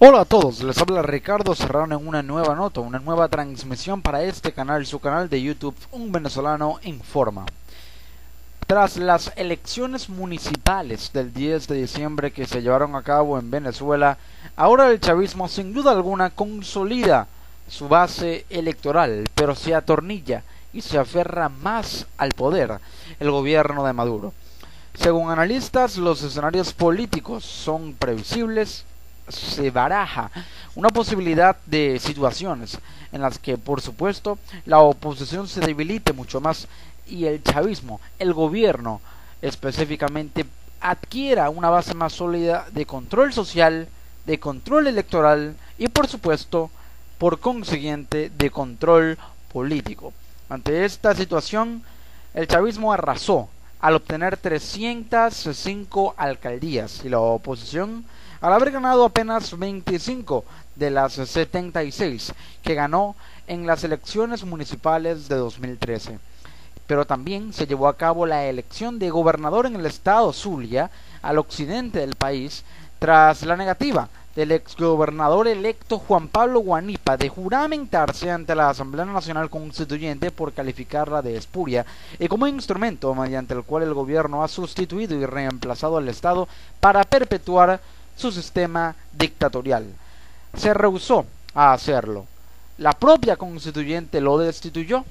Hola a todos, les habla Ricardo Serrano en una nueva nota, una nueva transmisión para este canal, su canal de YouTube, Un Venezolano Informa. Tras las elecciones municipales del 10 de diciembre que se llevaron a cabo en Venezuela, ahora el chavismo sin duda alguna consolida su base electoral, pero se atornilla y se aferra más al poder, el gobierno de Maduro. Según analistas, los escenarios políticos son previsibles. Se baraja una posibilidad de situaciones en las que, por supuesto, la oposición se debilite mucho más y el chavismo, el gobierno específicamente, adquiera una base más sólida de control social, de control electoral y, por supuesto, por consiguiente, de control político. Ante esta situación, el chavismo arrasó al obtener 305 alcaldías y la oposición, al haber ganado apenas 25 de las 76 que ganó en las elecciones municipales de 2013. Pero también se llevó a cabo la elección de gobernador en el estado Zulia, al occidente del país, tras la negativa del exgobernador electo Juan Pablo Guanipa de juramentarse ante la Asamblea Nacional Constituyente por calificarla de espuria y como instrumento mediante el cual el gobierno ha sustituido y reemplazado al Estado para perpetuar su sistema dictatorial. Se rehusó a hacerlo. La propia constituyente lo destituyó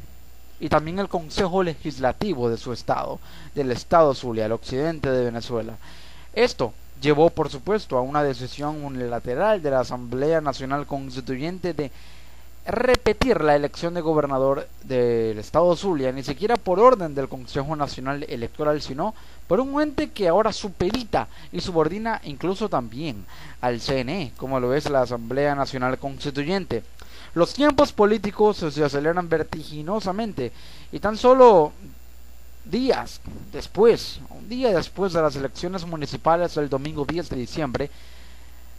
y también el Consejo Legislativo de su estado, del estado Zulia, al occidente de Venezuela. Esto llevó, por supuesto, a una decisión unilateral de la Asamblea Nacional Constituyente de repetir la elección de gobernador del estado Zulia, ni siquiera por orden del Consejo Nacional Electoral, sino por un ente que ahora supedita y subordina incluso también al CNE, como lo es la Asamblea Nacional Constituyente. Los tiempos políticos se aceleran vertiginosamente y tan solo días después, un día después de las elecciones municipales del domingo 10 de diciembre,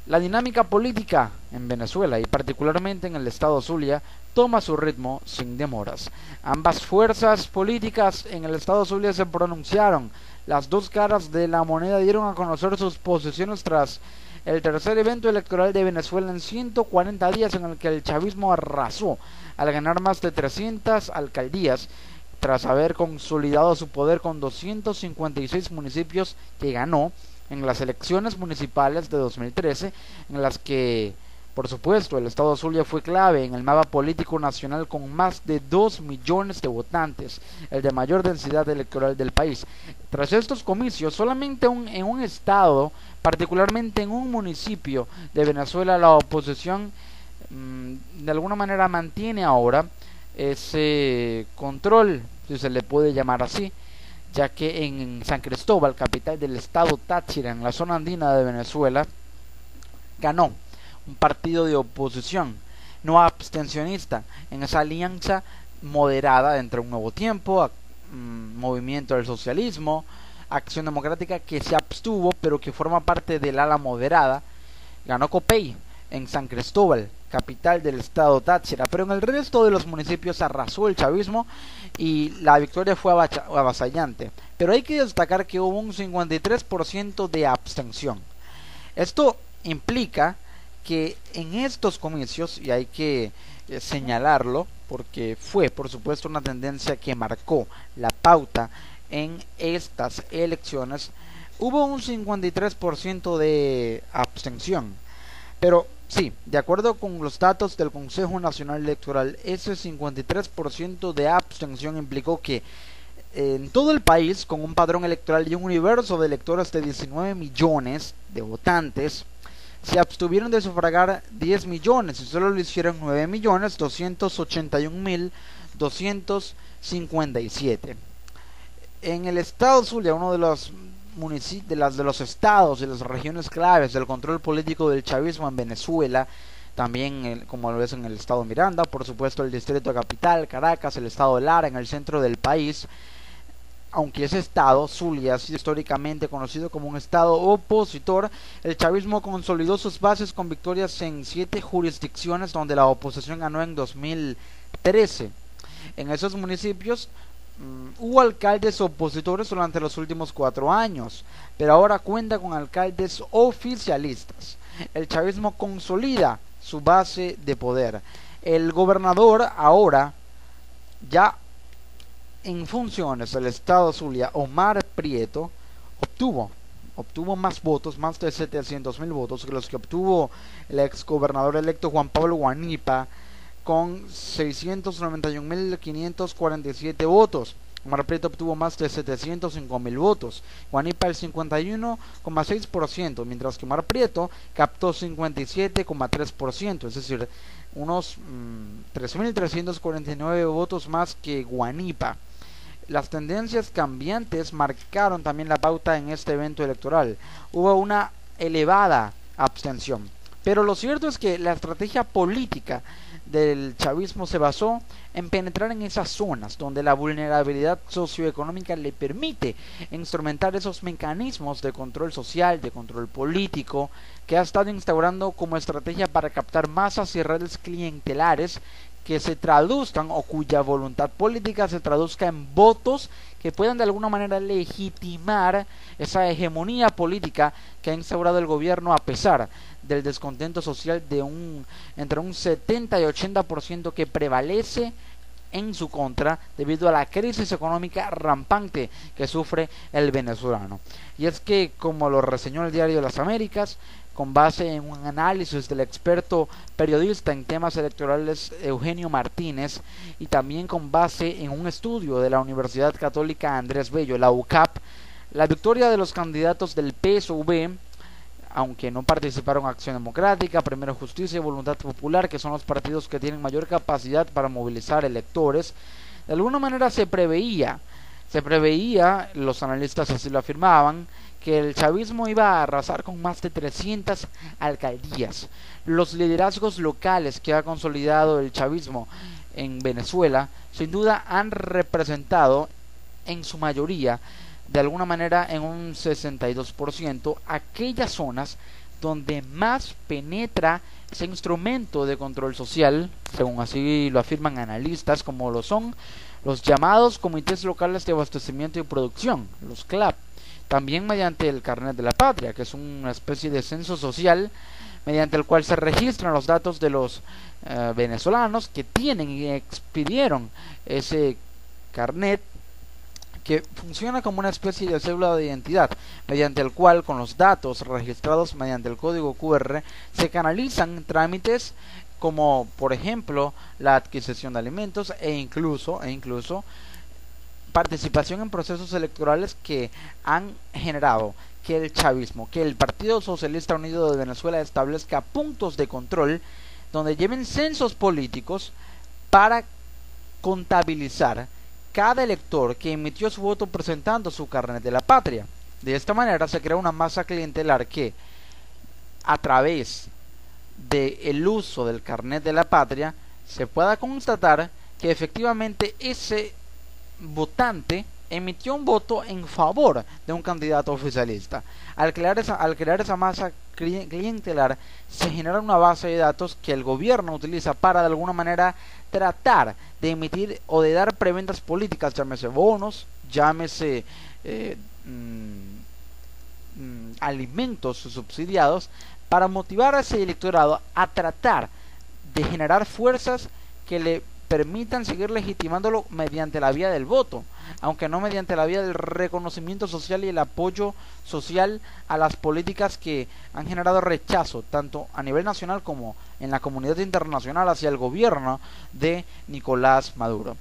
la dinámica política en Venezuela y particularmente en el estado Zulia toma su ritmo sin demoras. Ambas fuerzas políticas en el estado Zulia se pronunciaron. Las dos caras de la moneda dieron a conocer sus posiciones tras el tercer evento electoral de Venezuela en 140 días, en el que el chavismo arrasó al ganar más de 300 alcaldías tras haber consolidado su poder con 256 municipios que ganó en las elecciones municipales de 2013, en las que, por supuesto, el estado Zulia fue clave en el mapa político nacional con más de 2 millones de votantes, el de mayor densidad electoral del país. Tras estos comicios, solamente en un estado, particularmente en un municipio de Venezuela, la oposición de alguna manera mantiene ahora ese control, si se le puede llamar así, ya que en San Cristóbal, capital del estado Táchira, en la zona andina de Venezuela, ganó un partido de oposición no abstencionista en esa alianza moderada entre Un Nuevo Tiempo, Movimiento del Socialismo, Acción Democrática, que se abstuvo pero que forma parte del ala moderada. Ganó Copey en San Cristóbal, capital del estado Táchira, pero en el resto de los municipios arrasó el chavismo y la victoria fue avasallante. Pero hay que destacar que hubo un 53% de abstención. Esto implica que en estos comicios, y hay que señalarlo porque fue por supuesto una tendencia que marcó la pauta en estas elecciones, hubo un 53% de abstención. Pero sí, de acuerdo con los datos del Consejo Nacional Electoral, ese 53% de abstención implicó que en todo el país, con un padrón electoral y un universo de electores de 19 millones de votantes, se abstuvieron de sufragar 10 millones y solo lo hicieron 9.281.257. En el estado Zulia, uno de los de los estados y las regiones claves del control político del chavismo en Venezuela, también como lo es en el estado Miranda, por supuesto el distrito capital, Caracas, el estado de Lara, en el centro del país. Aunque ese estado, Zulia, ha sido históricamente conocido como un estado opositor, el chavismo consolidó sus bases con victorias en 7 jurisdicciones donde la oposición ganó en 2013. En esos municipios hubo alcaldes opositores durante los últimos 4 años, pero ahora cuenta con alcaldes oficialistas. el chavismo consolida su base de poder. El gobernador ahora ya en funciones del estado Zulia, Omar Prieto, obtuvo más votos, más de 700.000 votos que los que obtuvo el ex gobernador electo Juan Pablo Guanipa con 691.547 votos. Omar Prieto obtuvo más de 705.000 votos, Guanipa el 51,6%, mientras que Omar Prieto captó 57,3%, es decir, unos 3.349 votos más que Guanipa. Las tendencias cambiantes marcaron también la pauta en este evento electoral. Hubo una elevada abstención, pero lo cierto es que la estrategia política del chavismo se basó en penetrar en esas zonas donde la vulnerabilidad socioeconómica le permite instrumentar esos mecanismos de control social, de control político, que ha estado instaurando como estrategia para captar masas y redes clientelares que se traduzcan o cuya voluntad política se traduzca en votos que puedan de alguna manera legitimar esa hegemonía política que ha instaurado el gobierno a pesar del descontento social de entre un 70 y 80% que prevalece en su contra debido a la crisis económica rampante que sufre el venezolano. Y es que, como lo reseñó el diario Las Américas, con base en un análisis del experto periodista en temas electorales Eugenio Martínez y también con base en un estudio de la Universidad Católica Andrés Bello, la UCAP, la victoria de los candidatos del PSV, aunque no participaron Acción Democrática, Primero Justicia y Voluntad Popular, que son los partidos que tienen mayor capacidad para movilizar electores, de alguna manera se preveía, los analistas así lo afirmaban, que el chavismo iba a arrasar con más de 300 alcaldías. Los liderazgos locales que ha consolidado el chavismo en Venezuela, sin duda han representado en su mayoría, de alguna manera en un 62%, aquellas zonas donde más penetra ese instrumento de control social, según así lo afirman analistas, como lo son los llamados Comités Locales de Abastecimiento y Producción, los CLAP, también mediante el Carnet de la Patria, que es una especie de censo social mediante el cual se registran los datos de los venezolanos que tienen y expidieron ese carnet, que funciona como una especie de cédula de identidad, mediante el cual con los datos registrados mediante el código QR se canalizan trámites como por ejemplo la adquisición de alimentos e incluso participación en procesos electorales que han generado que el chavismo, que el Partido Socialista Unido de Venezuela establezca puntos de control donde lleven censos políticos para contabilizar cada elector que emitió su voto presentando su carnet de la patria. De esta manera se crea una masa clientelar que, a través del uso del carnet de la patria, se pueda constatar que efectivamente ese votante emitió un voto en favor de un candidato oficialista. Al crear esa masa clientelar se genera una base de datos que el gobierno utiliza para de alguna manera tratar de emitir o de dar preventas políticas, llámese bonos, llámese alimentos subsidiados, para motivar a ese electorado a tratar de generar fuerzas que le permitan seguir legitimándolo mediante la vía del voto, aunque no mediante la vía del reconocimiento social y el apoyo social a las políticas que han generado rechazo tanto a nivel nacional como en la comunidad internacional hacia el gobierno de Nicolás Maduro.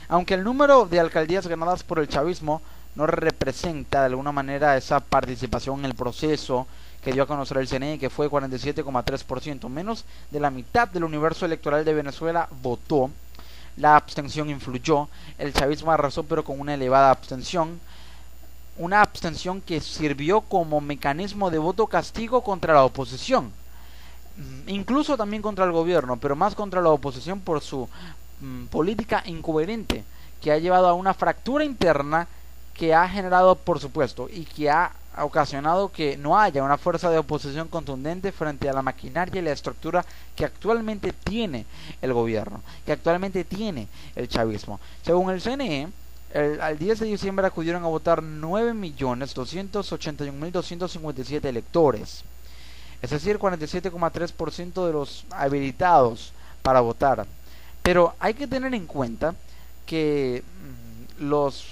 Aunque el número de alcaldías ganadas por el chavismo no representa de alguna manera esa participación en el proceso que dio a conocer el CNE, que fue 47,3%, menos de la mitad del universo electoral de Venezuela votó. La abstención influyó, el chavismo arrasó pero con una elevada abstención, una abstención que sirvió como mecanismo de voto castigo contra la oposición, incluso también contra el gobierno, pero más contra la oposición por su política incoherente, que ha llevado a una fractura interna que ha generado, por supuesto, y que ha ocasionado que no haya una fuerza de oposición contundente frente a la maquinaria y la estructura que actualmente tiene el gobierno, que actualmente tiene el chavismo. Según el CNE, al 10 de diciembre acudieron a votar 9.281.257 electores. es decir, 47,3% de los habilitados para votar. Pero hay que tener en cuenta que los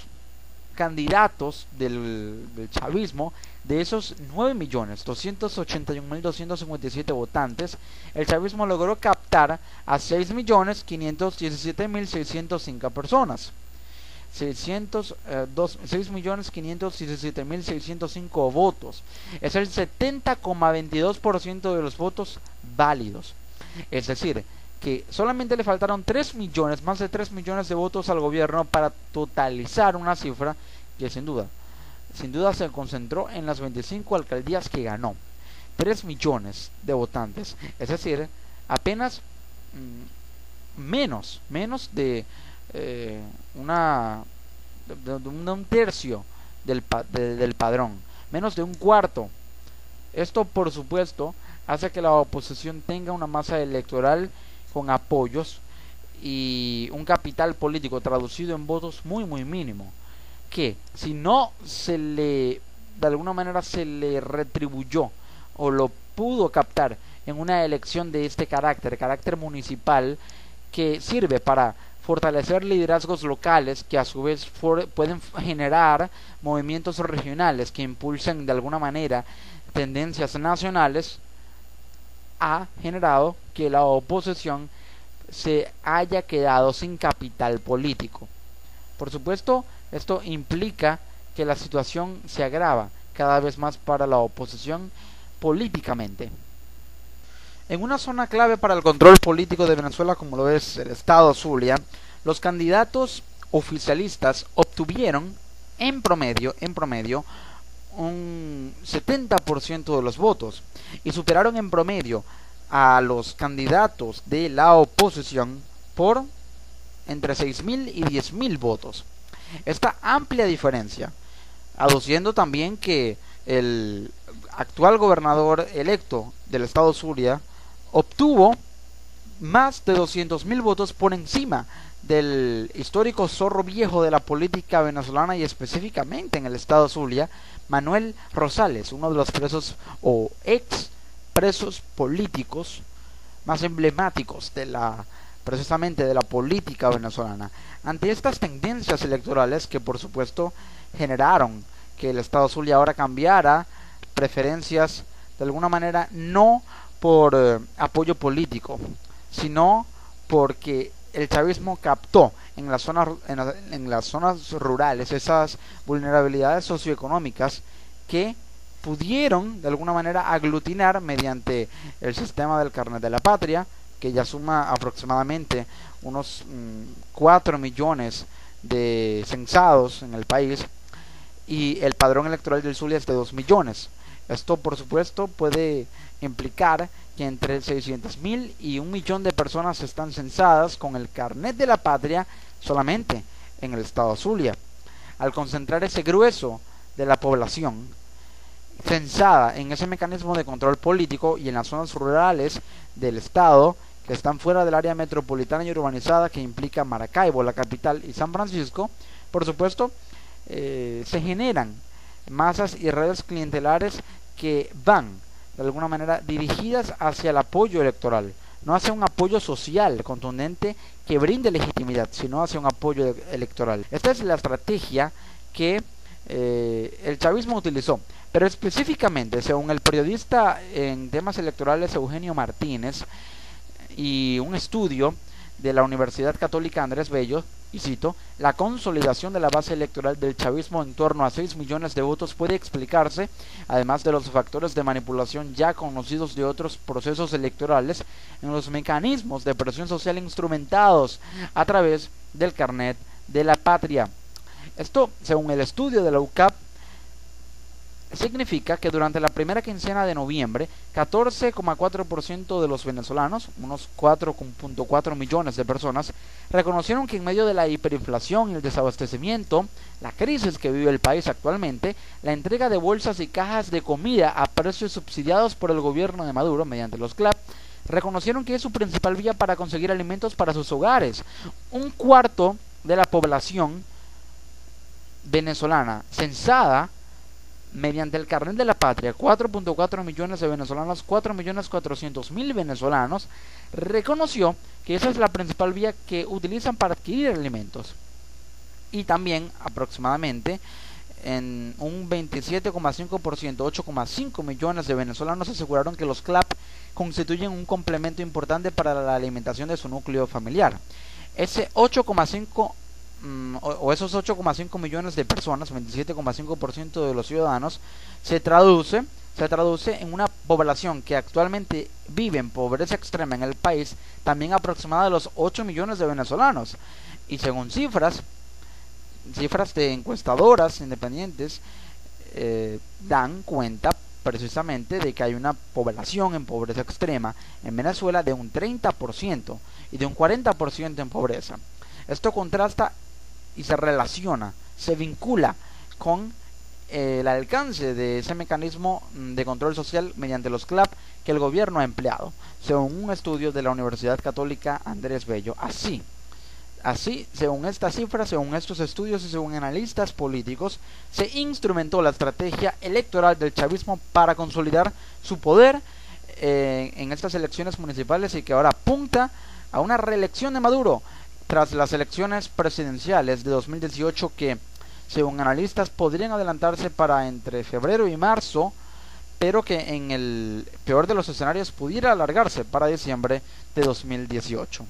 candidatos del chavismo, de esos 9.281.257 votantes, el chavismo logró captar a 6.517.605 personas. 6.517.605 votos. Es el 70,22% de los votos válidos. Es decir, que solamente le faltaron 3 millones, más de 3 millones de votos al gobierno para totalizar una cifra que sin duda se concentró en las 25 alcaldías que ganó. 3 millones de votantes, es decir, apenas menos de un tercio del padrón, menos de un cuarto. Esto, por supuesto, hace que la oposición tenga una masa electoral con apoyos y un capital político traducido en votos muy mínimo, que si no de alguna manera se le retribuyó o lo pudo captar en una elección de este carácter municipal, que sirve para fortalecer liderazgos locales que a su vez pueden generar movimientos regionales que impulsen de alguna manera tendencias nacionales, ha generado que la oposición se haya quedado sin capital político. Por supuesto, esto implica que la situación se agrava cada vez más para la oposición políticamente. En una zona clave para el control político de Venezuela, como lo es el estado Zulia, los candidatos oficialistas obtuvieron en promedio un 70% de los votos y superaron en promedio a los candidatos de la oposición por entre 6.000 y 10.000 votos. Esta amplia diferencia, aduciendo también que el actual gobernador electo del estado Zulia obtuvo más de 200.000 votos por encima del histórico zorro viejo de la política venezolana y específicamente en el estado Zulia, Manuel Rosales, uno de los presos o ex presos políticos más emblemáticos precisamente de la política venezolana. Ante estas tendencias electorales que por supuesto generaron que el estado Zulia ahora cambiara preferencias de alguna manera, no por apoyo político, sino porque el chavismo captó en las zonas rurales esas vulnerabilidades socioeconómicas que pudieron de alguna manera aglutinar mediante el sistema del carnet de la patria, que ya suma aproximadamente unos 4 millones de censados en el país, y el padrón electoral del Zulia es de 2 millones. Esto por supuesto puede implicar que entre 600.000 y 1 millón de personas están censadas con el carnet de la patria solamente en el estado Zulia. Al concentrar ese grueso de la población censada en ese mecanismo de control político y en las zonas rurales del estado que están fuera del área metropolitana y urbanizada, que implica Maracaibo, la capital, y San Francisco, por supuesto, se generan masas y redes clientelares que van de alguna manera dirigidas hacia el apoyo electoral, no hacia un apoyo social contundente que brinde legitimidad, sino hacia un apoyo electoral. Esta es la estrategia que el chavismo utilizó, pero específicamente, según el periodista en temas electorales Eugenio Martínez y un estudio de la Universidad Católica Andrés Bello, y cito: la consolidación de la base electoral del chavismo en torno a 6 millones de votos puede explicarse, además de los factores de manipulación ya conocidos de otros procesos electorales, en los mecanismos de presión social instrumentados a través del carnet de la patria. Esto, según el estudio de la UCAP, significa que durante la primera quincena de noviembre, 14,4% de los venezolanos, unos 4,4 millones de personas, reconocieron que en medio de la hiperinflación y el desabastecimiento, la crisis que vive el país actualmente, la entrega de bolsas y cajas de comida a precios subsidiados por el gobierno de Maduro mediante los CLAP, reconocieron que es su principal vía para conseguir alimentos para sus hogares. Un cuarto de la población venezolana censada mediante el carnet de la patria, 4.4 millones de venezolanos, 4.400.000 venezolanos, reconoció que esa es la principal vía que utilizan para adquirir alimentos. Y también aproximadamente en un 27,5%, 8,5 millones de venezolanos aseguraron que los CLAP constituyen un complemento importante para la alimentación de su núcleo familiar. Ese 8,5 o esos 8,5 millones de personas, 27,5% de los ciudadanos, se traduce en una población que actualmente vive en pobreza extrema en el país, también aproximada de los 8 millones de venezolanos. Y según cifras de encuestadoras independientes, dan cuenta precisamente de que hay una población en pobreza extrema en Venezuela de un 30% y de un 40% en pobreza. Esto contrasta y se relaciona, se vincula con el alcance de ese mecanismo de control social mediante los CLAP que el gobierno ha empleado, según un estudio de la Universidad Católica Andrés Bello. Así, según estas cifras, según estos estudios y según analistas políticos, se instrumentó la estrategia electoral del chavismo para consolidar su poder en estas elecciones municipales y que ahora apunta a una reelección de Maduro tras las elecciones presidenciales de 2018 que, según analistas, podrían adelantarse para entre febrero y marzo, pero que en el peor de los escenarios pudiera alargarse para diciembre de 2018.